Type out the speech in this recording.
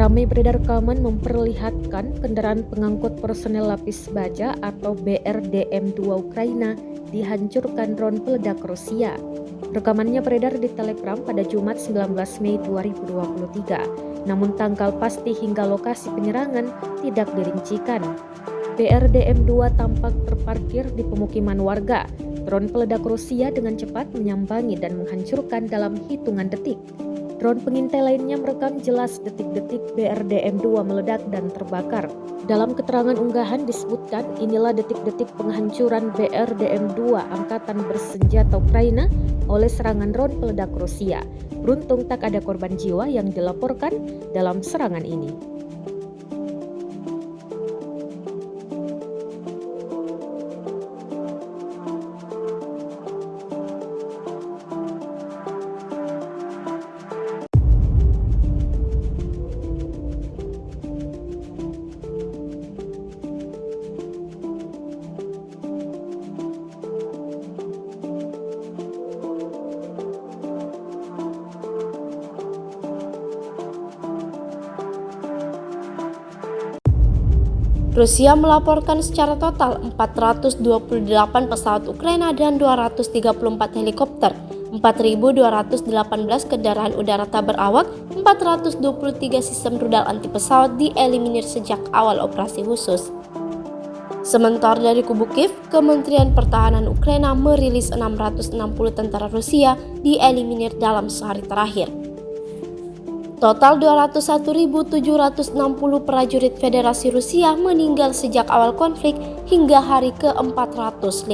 Ramai beredar rekaman memperlihatkan kendaraan pengangkut personel lapis baja atau BRDM-2 Ukraina dihancurkan drone peledak Rusia. Rekamannya beredar di Telegram pada Jumat 19 Mei 2023, namun tanggal pasti hingga lokasi penyerangan tidak dirincikan. BRDM-2 tampak terparkir di pemukiman warga. Drone peledak Rusia dengan cepat menyambangi dan menghancurkan dalam hitungan detik. Drone pengintai lainnya merekam jelas detik-detik BRDM-2 meledak dan terbakar. Dalam keterangan unggahan disebutkan, inilah detik-detik penghancuran BRDM-2 Angkatan Bersenjata Ukraina oleh serangan drone peledak Rusia. Beruntung tak ada korban jiwa yang dilaporkan dalam serangan ini. Rusia melaporkan secara total 428 pesawat Ukraina dan 234 helikopter, 4.218 kendaraan udara tak berawak, 423 sistem rudal anti pesawat dieliminir sejak awal operasi khusus. Sementara dari kubu Kiev, Kementerian Pertahanan Ukraina merilis 660 tentara Rusia dieliminir dalam sehari terakhir. Total 201.760 prajurit Federasi Rusia meninggal sejak awal konflik hingga hari ke-450.